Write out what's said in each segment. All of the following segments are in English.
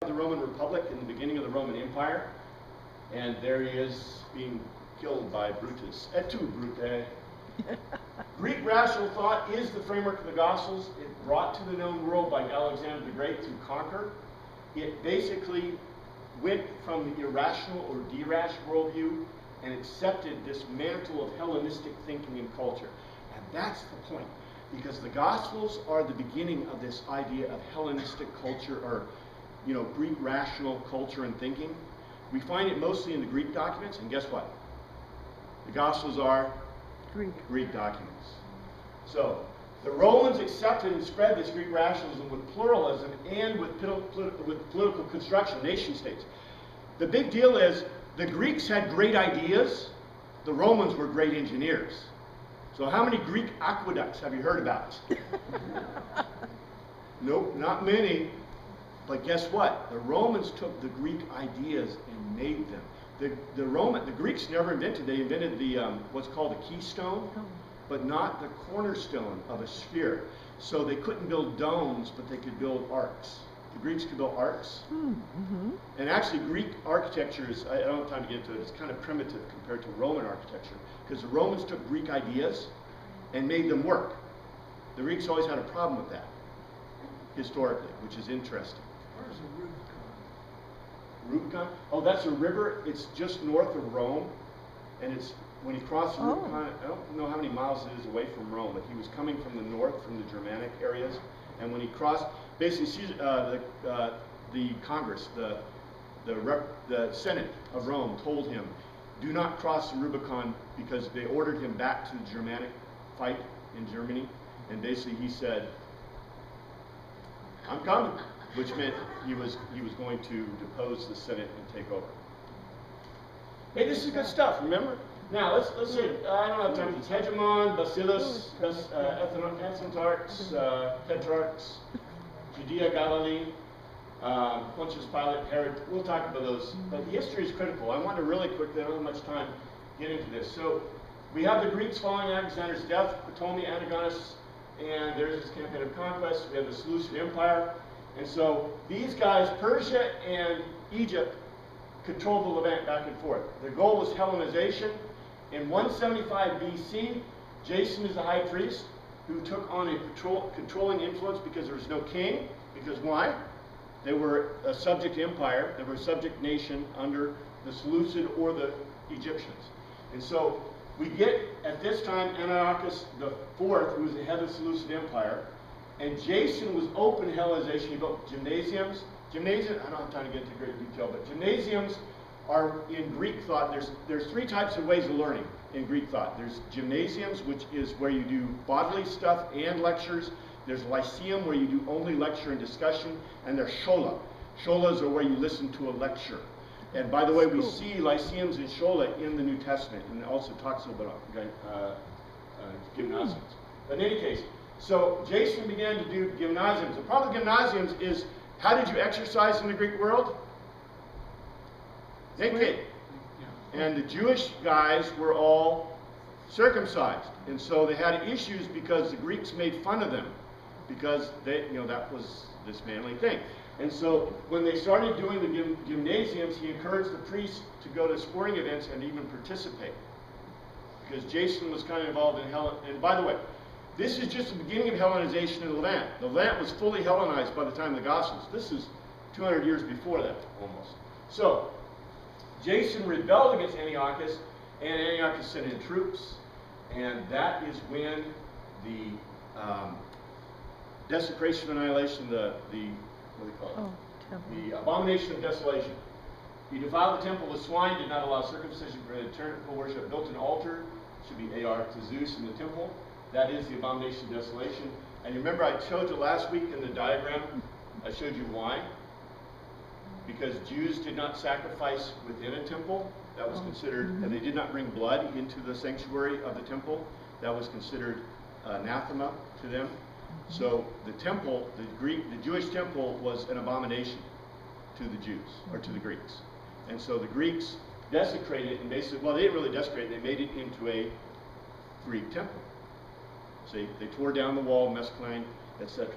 the Roman Republic in the beginning of the Roman Empire, and there he is being killed by Brutus. Et tu, Brute. Greek rational thought is the framework of the Gospels. It brought to the known world by Alexander the Great to conquer. It basically went from the irrational or derash worldview and accepted this mantle of Hellenistic thinking and culture. And that's the point, because the Gospels are the beginning of this idea of Hellenistic culture, or Greek rational culture and thinking. We find it mostly in the Greek documents, and guess what? The Gospels are Greek documents. So the Romans accepted and spread this Greek rationalism with pluralism and with political construction, nation states. The big deal is the Greeks had great ideas, the Romans were great engineers. So how many Greek aqueducts have you heard about? Nope, not many. But guess what? The Romans took the Greek ideas and made them. The Greeks never invented. They invented the what's called a keystone, but not the cornerstone of a sphere. So they couldn't build domes, but they could build arcs. The Greeks could build arcs. Mm-hmm. And actually, Greek architecture is, I don't have time to get into it, it's kind of primitive compared to Roman architecture, because the Romans took Greek ideas and made them work. The Greeks always had a problem with that, historically, which is interesting. Where's the Rubicon? Rubicon? Oh, that's a river. It's just north of Rome, and it's when he crossed the Rubicon. I don't know how many miles it is away from Rome, but he was coming from the north, from the Germanic areas, and when he crossed, basically, the Congress, the Senate of Rome told him, do not cross the Rubicon, because they ordered him back to the Germanic fight in Germany, and basically he said, I'm coming, which meant he was going to depose the Senate and take over. Hey, this is good stuff, remember? Now, let's say, I don't have time for this. Hegemon, Bacillus, Ethnarchs, Petrarchs, Judea, Galilee, Pontius Pilate, Herod. We'll talk about those. But the history is critical. I want to really quickly, I don't have much time, get into this. So, we have the Greeks following Alexander's death, Ptolemy, Antigonus, and there's this campaign of conquest. We have the Seleucid Empire. And so, these guys, Persia and Egypt, controlled the Levant back and forth. Their goal was Hellenization. In 175 BC, Jason is the high priest who took on a controlling influence because there was no king. Because why? They were a subject empire. They were a subject nation under the Seleucid or the Egyptians. And so we get, at this time, Antiochus IV, who was the head of the Seleucid Empire. And Jason was open to Hellenization. He built gymnasiums. I don't have time to get into great detail, but gymnasiums are in Greek thought. There's three types of ways of learning in Greek thought. There's gymnasiums, which is where you do bodily stuff and lectures. There's lyceum, where you do only lecture and discussion. And there's shola. Sholas are where you listen to a lecture. And by the way, we see lyceums and shola in the New Testament, and it also talks about gymnasiums. But in any case, so Jason began to do gymnasiums. The problem with gymnasiums is, how did you exercise in the Greek world? Naked. And the Jewish guys were all circumcised. And so they had issues because the Greeks made fun of them, because they, that was this manly thing. And so when they started doing the gymnasiums, he encouraged the priests to go to sporting events and even participate, because Jason was kind of involved in Hellen. And by the way, this is just the beginning of Hellenization in the Levant. The Levant was fully Hellenized by the time of the Gospels. This is 200 years before that, almost. So, Jason rebelled against Antiochus, and Antiochus sent in troops, and that is when the desecration, annihilation, what do they call it? The abomination of desolation. He defiled the temple with swine, did not allow circumcision, permitted temple worship, built an altar, should be AR to Zeus in the temple. That is the abomination of desolation. And you remember I showed you last week in the diagram, I showed you why. Because Jews did not sacrifice within a temple. That was considered, and they did not bring blood into the sanctuary of the temple. That was considered anathema to them. So the temple, the Jewish temple was an abomination to the Jews, or to the Greeks. And so the Greeks desecrated it, and basically, well, they didn't really desecrate it, they made it into a Greek temple. See, they tore down the wall, mescline, etc.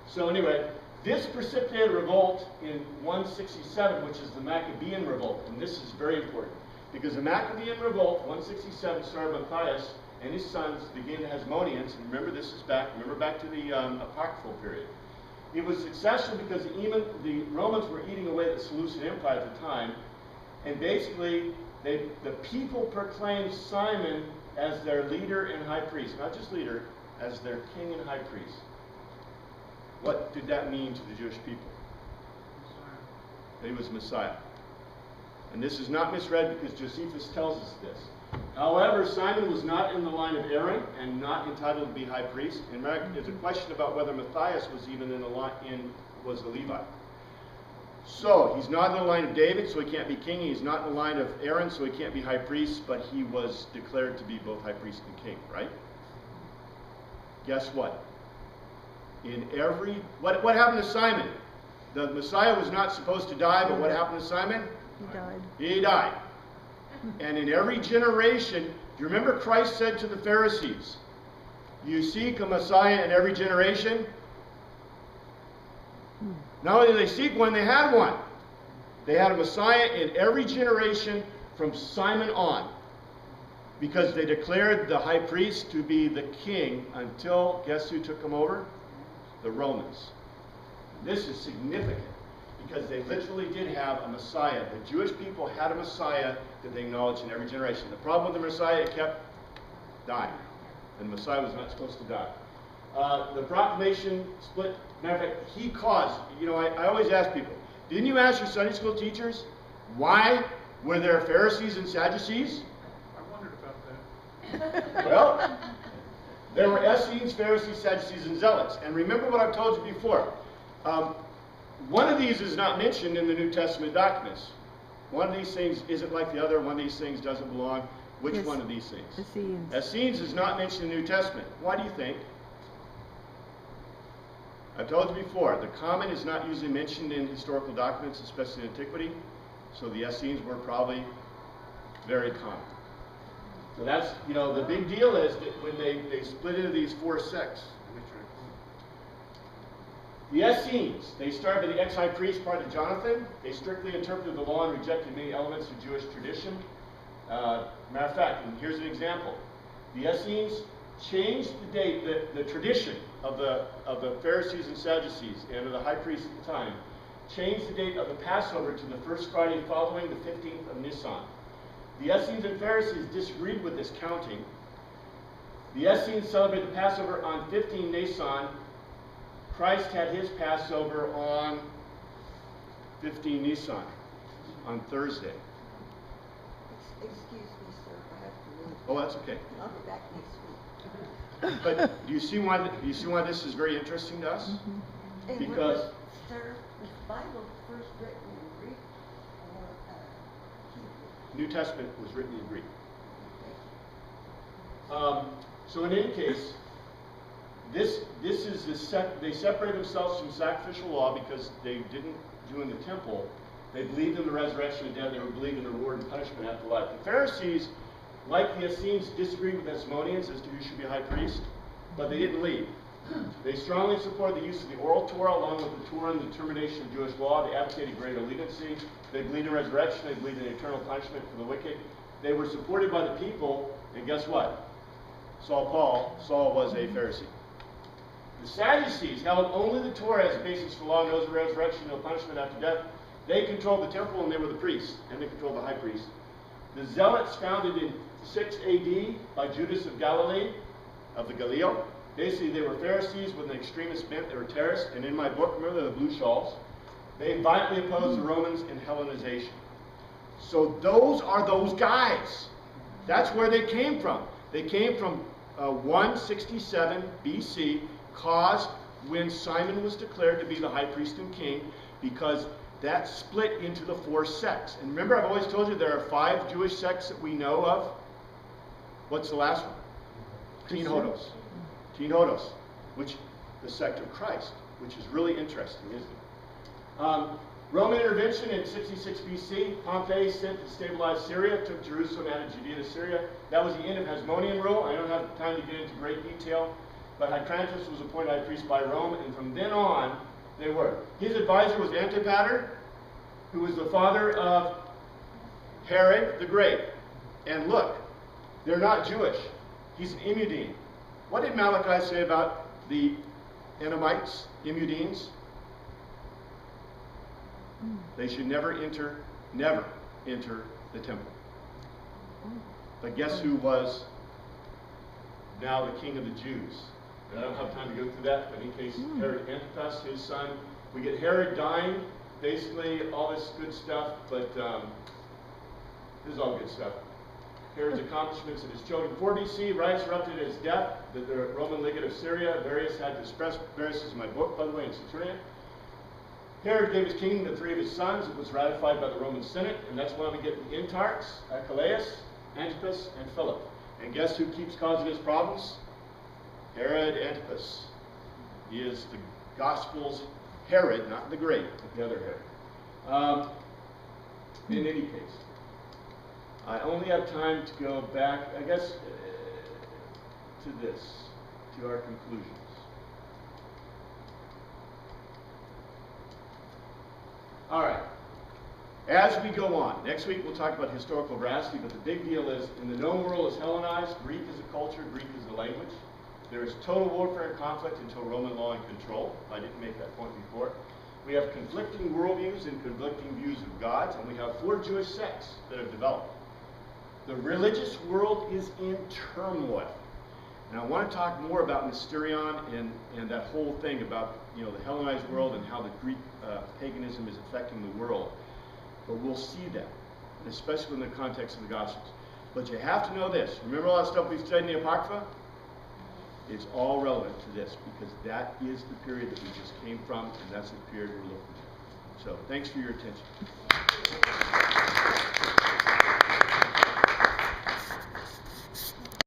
So anyway, This precipitated a revolt in 167, which is the Maccabean revolt. And this is very important, because the Maccabean revolt, 167, started by Matthias and his sons, began the Hasmoneans. And remember, this is back to the apocryphal period. It was successful because even the Romans were eating away at the Seleucid Empire at the time. And basically, the people proclaimed Simon as their leader and high priest. Not just leader, as their king and high priest. What did that mean to the Jewish people? That he was Messiah. And this is not misread because Josephus tells us this. However, Simon was not in the line of Aaron and not entitled to be high priest. In fact, there's a question about whether Matthias was even in the line, was a Levite. So he's not in the line of David, so he can't be king. He's not in the line of Aaron, so he can't be high priest. But he was declared to be both high priest and king, right? Guess what? What happened to Simon? The Messiah was not supposed to die, but what happened to Simon? He died. He died. And in every generation, do you remember Christ said to the Pharisees, you seek a Messiah in every generation? Not only did they seek one, they had one. They had a Messiah in every generation from Simon on, because they declared the high priest to be the king until, guess who took him over? The Romans. This is significant because they literally did have a Messiah. The Jewish people had a Messiah that they acknowledged in every generation. The problem with the Messiah, it kept dying. And the Messiah was not supposed to die. The proclamation split. Matter of fact, he caused, I always ask people, didn't you ask your Sunday school teachers why were there Pharisees and Sadducees? I wondered about that. Well, there were Essenes, Pharisees, Sadducees, and Zealots. And remember what I've told you before. One of these is not mentioned in the New Testament documents. One of these things isn't like the other. One of these things doesn't belong. Which one of these things? Essenes. Essenes is not mentioned in the New Testament. Why do you think? I've told you before, the common is not usually mentioned in historical documents, especially in antiquity. So the Essenes were probably very common. So that's, the big deal is that when they split into these four sects. The Essenes, they started with the ex-high priest, part of Jonathan. They strictly interpreted the law and rejected many elements of Jewish tradition. Matter of fact, and here's an example. The Essenes changed the date, the tradition of the Pharisees and Sadducees and of the high priest at the time, changed the date of the Passover to the first Friday following the 15th of Nisan. The Essenes and Pharisees disagreed with this counting. The Essenes celebrated the Passover on 15 Nisan. Christ had his Passover on 15 Nisan, on Thursday. Excuse me, sir, I have to leave. Oh, that's okay. I'll be back next week. But do you see why this is very interesting to us? And Because sir, was the Bible first written in Greek or Hebrew? New Testament was written in Greek. Okay. So in any case, this is they separated themselves from sacrificial law because they didn't do in the temple. They believed in the resurrection of the dead. They believed in the reward and punishment after life. The Pharisees, like the Essenes, disagreed with the Hasmoneans as to who should be high priest, but they didn't leave. They strongly supported the use of the oral Torah along with the Torah and the determination of Jewish law. They advocated greater leniency. They believed in resurrection. They believed in eternal punishment for the wicked. They were supported by the people, and guess what? Saul was a Pharisee. The Sadducees held only the Torah as a basis for law, no resurrection, no punishment after death. They controlled the temple and they were the priests, and they controlled the high priest. The Zealots, founded in 6 AD by Judas of Galilee, of the Galileo. Basically, they were Pharisees with an extremist bent. They were terrorists, and in my book, remember the blue shawls? They violently opposed the Romans in Hellenization. So those are those guys. That's where they came from. They came from 167 BC, caused when Simon was declared to be the high priest and king, because that split into the four sects. And remember, I've always told you there are 5 Jewish sects that we know of. What's the last one? T.mov. T.mov, which the sect of Christ, which is really interesting, isn't it? Roman intervention in 66 BC. Pompey sent to stabilize Syria, took Jerusalem out of Judea to Syria. That was the end of Hasmonean rule. I don't have time to get into great detail, but Hyrcanus was appointed high priest by Rome, and from then on, They were. His advisor was Antipater, who was the father of Herod the Great. And look, they're not Jewish. He's an Immudine. What did Malachi say about the Edomites, Immudines? They should never enter the temple. But guess who was now the king of the Jews? And I don't have time to go through that, but in case Herod Antipas, his son, we get Herod dying, basically all this good stuff, but this is all good stuff. Herod's accomplishments of his children. 4 BC, riots erupted at his death. The Roman legate of Syria, Varius, had to suppress. Varius is my book, by the way, in Centurion. Herod gave his kingdom to 3 of his sons. It was ratified by the Roman Senate, and that's why we get the Intarchs, Archelaus, Antipas, and Philip. And guess who keeps causing us problems? Herod Antipas. He is the Gospel's Herod, not the Great, but the other Herod. In any case, I only have time to go back, I guess, to this, to our conclusions. All right. As we go on, next week we'll talk about historical veracity, but the big deal is, in the known world is Hellenized, Greek is a culture, Greek is a language. There is total warfare and conflict until Roman law and control. I didn't make that point before. We have conflicting worldviews and conflicting views of gods, and we have 4 Jewish sects that have developed. The religious world is in turmoil. And I want to talk more about Mysterion and that whole thing about, you know, the Hellenized world and how the Greek paganism is affecting the world. But we'll see that, especially in the context of the Gospels. But you have to know this. Remember all that stuff we've studied in the Apocrypha? It's all relevant to this, because that is the period that we just came from, and that's the period we're looking at. So, thanks for your attention.